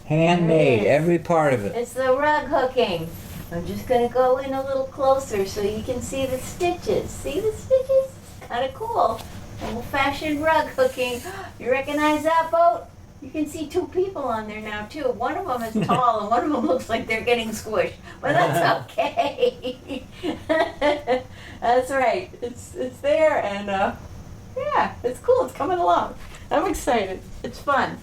Speaker 1: Handmade,
Speaker 2: Yes.
Speaker 1: every part of it.
Speaker 2: It's the rug hooking. I'm just gonna go in a little closer so you can see the stitches. See the stitches? Kind of cool. Old-fashioned rug hooking. You recognize that boat? You can see two people on there now too. One of them is tall and one of them looks like they're getting squished. But that's okay. That's right. It's there and yeah, it's cool. It's coming along. I'm excited. It's fun.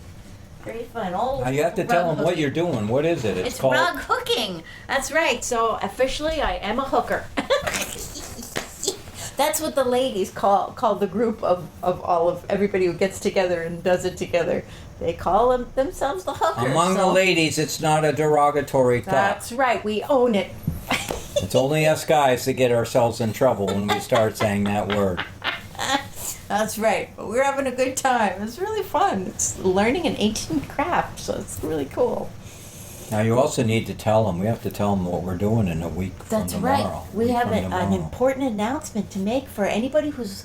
Speaker 2: Very fun. Old
Speaker 1: Now you have to
Speaker 2: rug
Speaker 1: tell them what
Speaker 2: hooking.
Speaker 1: you're doing. What is it?
Speaker 2: It's
Speaker 1: called
Speaker 2: rug hooking. That's right. So officially, I am a hooker. That's what the ladies call the group of all of everybody who gets together and does it together. They call themselves the hookers.
Speaker 1: Among the
Speaker 2: so
Speaker 1: ladies. It's not a derogatory thought.
Speaker 2: that's right. We own it.
Speaker 1: It's only us guys that get ourselves in trouble when we start saying that word.
Speaker 2: That's right. But we're having a good time. It's really fun. It's learning an ancient craft, so it's really cool.
Speaker 1: Now you also need to tell them. We have to tell them what we're doing in a week from
Speaker 2: That's
Speaker 1: tomorrow.
Speaker 2: right. We
Speaker 1: Week
Speaker 2: have
Speaker 1: from
Speaker 2: an
Speaker 1: tomorrow.
Speaker 2: important announcement to make for anybody who's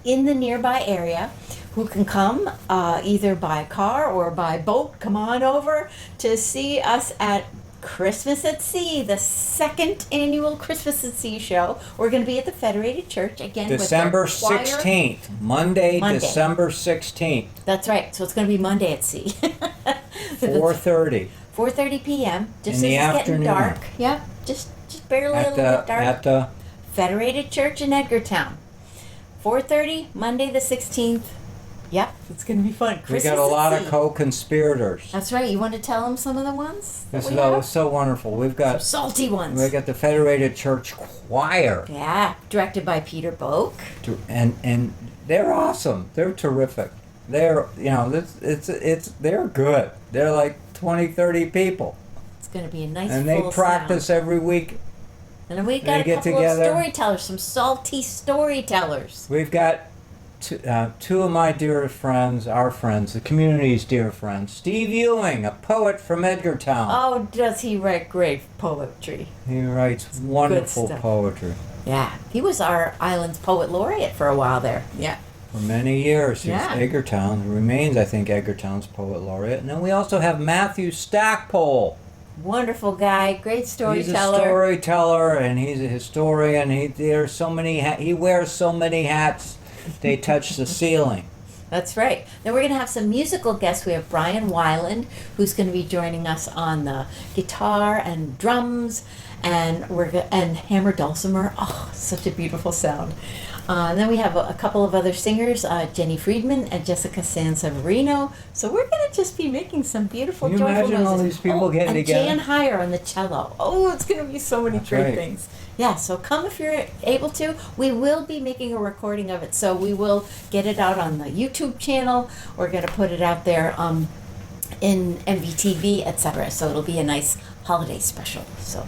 Speaker 2: in the nearby area who can come either by car or by boat. Come on over to see us at Christmas at Sea, the second annual Christmas at Sea show. We're going to be at the Federated Church again
Speaker 1: December
Speaker 2: with our choir.
Speaker 1: 16th. Monday,
Speaker 2: Monday.
Speaker 1: December 16th.
Speaker 2: That's right. So it's going to be Monday at Sea.
Speaker 1: 4:30
Speaker 2: 4:30 p.m. Just
Speaker 1: In
Speaker 2: as
Speaker 1: the
Speaker 2: it's
Speaker 1: afternoon.
Speaker 2: getting dark. Yep. Just barely a
Speaker 1: at
Speaker 2: little bit
Speaker 1: the
Speaker 2: dark.
Speaker 1: at the
Speaker 2: Federated Church in Edgartown. 4:30, Monday the 16th. Yep, it's going to be fun.
Speaker 1: we
Speaker 2: Christmas
Speaker 1: got a lot
Speaker 2: at
Speaker 1: of
Speaker 2: sea.
Speaker 1: co-conspirators.
Speaker 2: That's right. You want to tell them some of the ones that
Speaker 1: This
Speaker 2: we
Speaker 1: is
Speaker 2: have?
Speaker 1: so wonderful. We've
Speaker 2: Some
Speaker 1: got
Speaker 2: salty ones.
Speaker 1: the Federated Church Choir.
Speaker 2: Yeah, directed by Peter Boak.
Speaker 1: And they're awesome. They're terrific. They're they're good. They're like 20, 30 people.
Speaker 2: It's going to be a nice
Speaker 1: And they
Speaker 2: full
Speaker 1: practice
Speaker 2: sound.
Speaker 1: every week.
Speaker 2: And then we
Speaker 1: they
Speaker 2: got a
Speaker 1: get
Speaker 2: couple
Speaker 1: together.
Speaker 2: of storytellers, some salty storytellers.
Speaker 1: We've got two of my dear friends, our friends, the community's dear friends. Steve Ewing, a poet from Edgartown.
Speaker 2: Oh, does he write great poetry?
Speaker 1: He writes wonderful
Speaker 2: stuff.
Speaker 1: poetry.
Speaker 2: Yeah, he was our island's poet laureate for a while there. Yeah.
Speaker 1: For many years, he was
Speaker 2: Yeah.
Speaker 1: Edgartown. Remains, I think, Edgartown's poet laureate. And then we also have Matthew Stackpole.
Speaker 2: Wonderful guy, great storyteller.
Speaker 1: He's a storyteller, and he's a historian. There's so many. He wears so many hats. They touch the ceiling.
Speaker 2: That's right. Then we're going to have some musical guests. We have Brian Weiland, who's going to be joining us on the guitar and drums, and and hammer dulcimer. Oh, such a beautiful sound. And then we have a couple of other singers, Jenny Friedman and Jessica Sanseverino. So we're going to just be making some beautiful,
Speaker 1: Can you
Speaker 2: joyful
Speaker 1: imagine all
Speaker 2: noises.
Speaker 1: these people getting
Speaker 2: and
Speaker 1: together?
Speaker 2: Jan Heyer on the cello. Oh, it's going to be so many
Speaker 1: That's
Speaker 2: great
Speaker 1: right.
Speaker 2: things. Yeah, so come if you're able to. We will be making a recording of it, so we will get it out on the YouTube channel. We're going to put it out there in MVTV, etc. So it'll be a nice holiday special. So,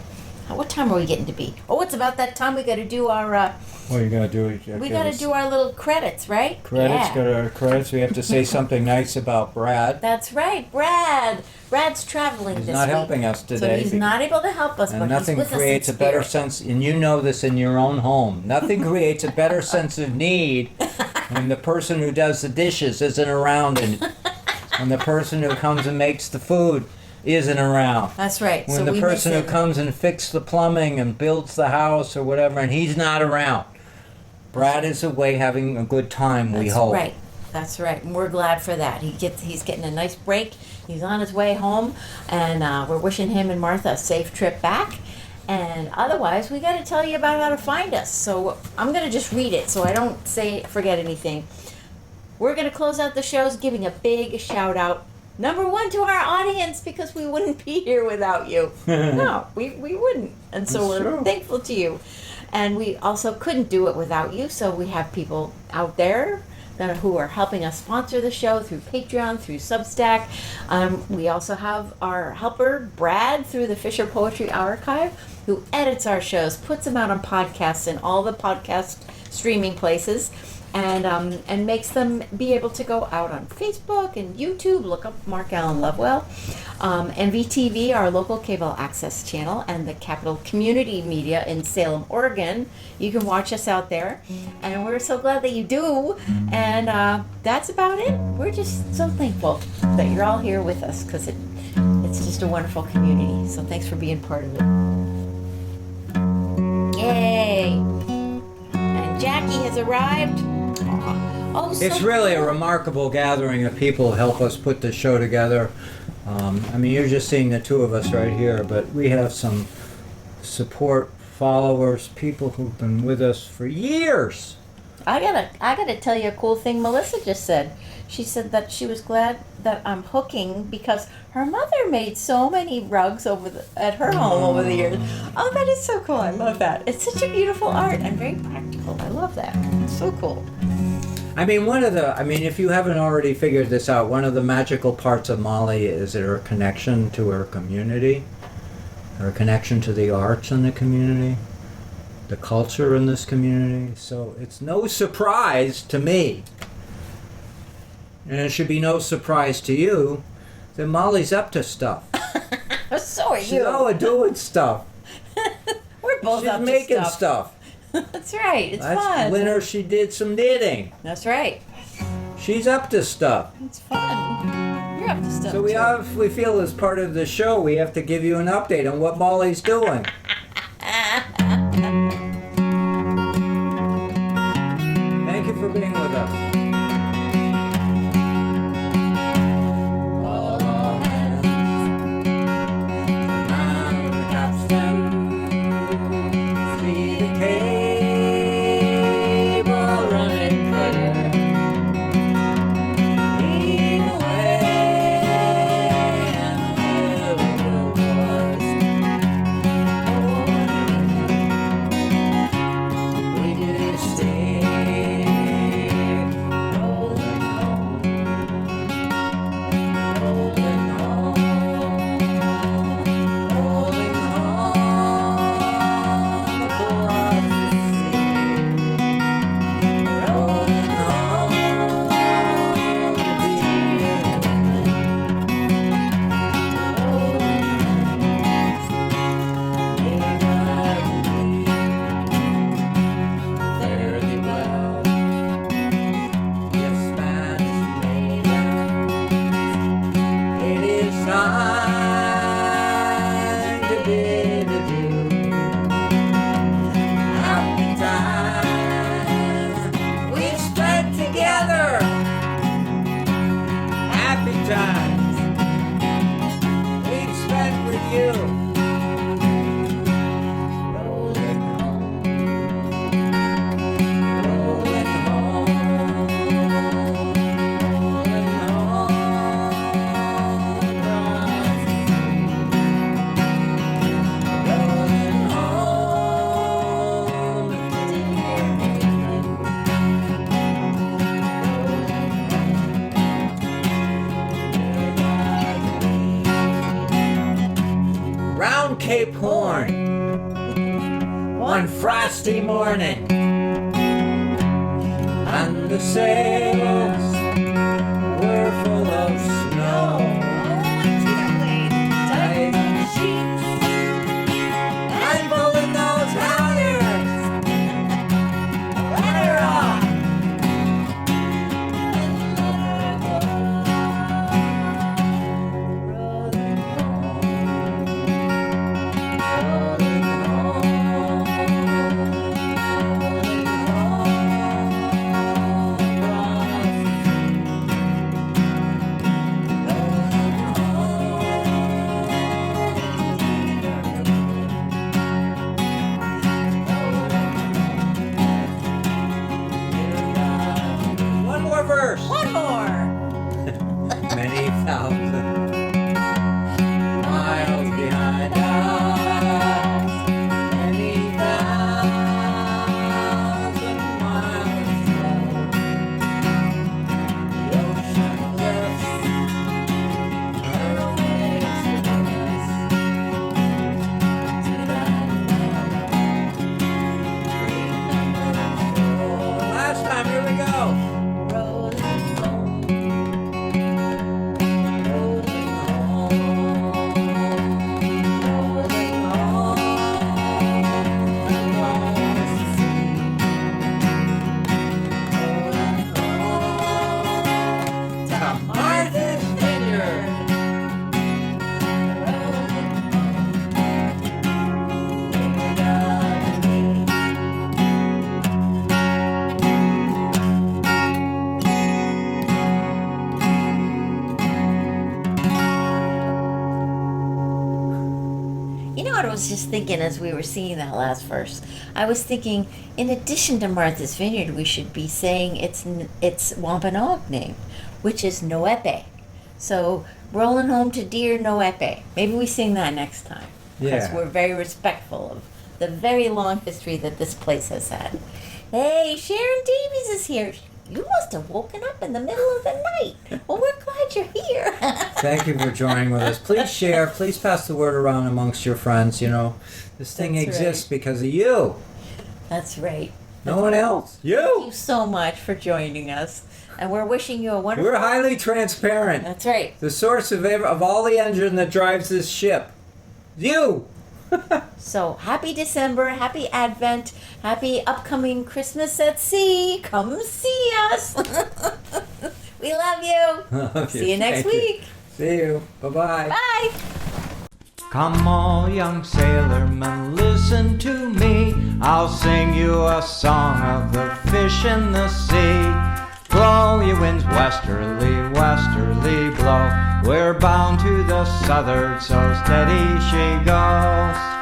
Speaker 2: what time are we getting to be? Oh, it's about that time we got to do our.
Speaker 1: What are you gonna do?
Speaker 2: We got to do our little credits, right?
Speaker 1: credits.
Speaker 2: Yeah.
Speaker 1: Got our credits. We have to say something nice about Brad.
Speaker 2: That's right, Brad. Brad's traveling
Speaker 1: He's
Speaker 2: this
Speaker 1: not
Speaker 2: week.
Speaker 1: helping us
Speaker 2: So
Speaker 1: today.
Speaker 2: he's not able to help us,
Speaker 1: And
Speaker 2: but
Speaker 1: nothing
Speaker 2: he's with
Speaker 1: creates
Speaker 2: us
Speaker 1: a
Speaker 2: in
Speaker 1: better
Speaker 2: spirit.
Speaker 1: sense, and you know this in your own home. Nothing creates a better sense of need when the person who does the dishes isn't around, and when the person who comes and makes the food isn't around.
Speaker 2: That's right.
Speaker 1: When
Speaker 2: so
Speaker 1: the
Speaker 2: we
Speaker 1: person who
Speaker 2: miss it.
Speaker 1: comes and fixes the plumbing and builds the house or whatever, and he's not around. Brad is away having a good time, we
Speaker 2: That's
Speaker 1: hope.
Speaker 2: right. That's right. And we're glad for that. He's getting a nice break. He's on his way home, and we're wishing him and Martha a safe trip back. And otherwise, we got to tell you about how to find us. So I'm going to just read it so I don't forget anything. We're going to close out the shows giving a big shout out. Number one to our audience, because we wouldn't be here without you. No, we wouldn't. And so
Speaker 1: That's
Speaker 2: we're
Speaker 1: true.
Speaker 2: thankful to you. And we also couldn't do it without you. So we have people out there who are helping us sponsor the show through Patreon, through Substack. We also have our helper, Brad, through the Fisher Poetry Archive, who edits our shows, puts them out on podcasts and all the podcast streaming places. and makes them be able to go out on Facebook and YouTube. Look up Mark Allen Lovewell, MVTV, our local cable access channel, and the Capital Community Media in Salem, Oregon. You can watch us out there, and we're so glad that you do. And that's about it. We're just so thankful that you're all here with us, because it's just a wonderful community. So thanks for being part of it. Yay! And Jackie has arrived. Oh, so
Speaker 1: It's really a
Speaker 2: cool.
Speaker 1: remarkable gathering of people who help us put the show together. I mean, you're just seeing the two of us right here, but we have some support followers, people who've been with us for years.
Speaker 2: I gotta tell you a cool thing Melissa just said. She said that she was glad that I'm hooking because her mother made so many rugs at her home over the years. Oh, that is so cool. I love that. It's such a beautiful art and very practical. I love that. It's so cool.
Speaker 1: I mean, if you haven't already figured this out, one of the magical parts of Molly is her connection to her community, her connection to the arts in the community, the culture in this community. So it's no surprise to me, and it should be no surprise to you, that Molly's up to stuff.
Speaker 2: So are
Speaker 1: She's
Speaker 2: you.
Speaker 1: always doing stuff.
Speaker 2: We're both
Speaker 1: She's
Speaker 2: up to
Speaker 1: making
Speaker 2: stuff.
Speaker 1: stuff.
Speaker 2: That's right. It's
Speaker 1: Last
Speaker 2: fun.
Speaker 1: winter she did some knitting.
Speaker 2: That's right.
Speaker 1: She's up to stuff.
Speaker 2: It's fun. You're up to stuff.
Speaker 1: So we feel as part of the show we have to give you an update on what Molly's doing. Thank you for being with us. All hands around the capstan. See the cable running clear. Lean away and live the wars. We just stay rolling home, rolling home, rolling home across the sea, rolling home to dear fare thee well. Yes, Spanish maiden, it is time to bid adieu. Happy times we've spent together. Happy times we've spent with you. Rolling home, rolling home, rolling home across the sea. Rolling home to dear Round Cape Horn, one frosty morning, and the sails were full of snow. Tight sheets and pulling those halyards. Let her off. Rolling home, rolling home, rolling home across the sea.
Speaker 2: just thinking as we were singing that last verse, I was thinking, in addition to Martha's Vineyard, we should be saying its Wampanoag name, which is Noepe. So, rolling home to dear Noepe. Maybe we sing that next time. Because
Speaker 1: Yeah.
Speaker 2: we're very respectful of the very long history that this place has had. Hey, Sharon Davies is here. You must have woken up in the middle of the night. Well, we're glad you're here.
Speaker 1: Thank you for joining with us. Please share. Please pass the word around amongst your friends. You know, this thing
Speaker 2: That's
Speaker 1: exists
Speaker 2: right.
Speaker 1: because of you.
Speaker 2: That's right.
Speaker 1: No one else.
Speaker 2: Thank
Speaker 1: You.
Speaker 2: you so much for joining us. And we're wishing you a wonderful...
Speaker 1: We're highly transparent.
Speaker 2: That's right.
Speaker 1: The source of all the engine that drives this ship. You.
Speaker 2: So, happy December, happy Advent, happy upcoming Christmas at sea. Come see us. We love you.
Speaker 1: Love
Speaker 2: See you next
Speaker 1: Thank you.
Speaker 2: week.
Speaker 1: See you. Bye-bye.
Speaker 2: Bye.
Speaker 1: Come all young sailormen, listen to me. I'll sing you a song of the fish in the sea. Blow, ye winds, westerly, westerly blow. We're bound to the southward, so steady she goes.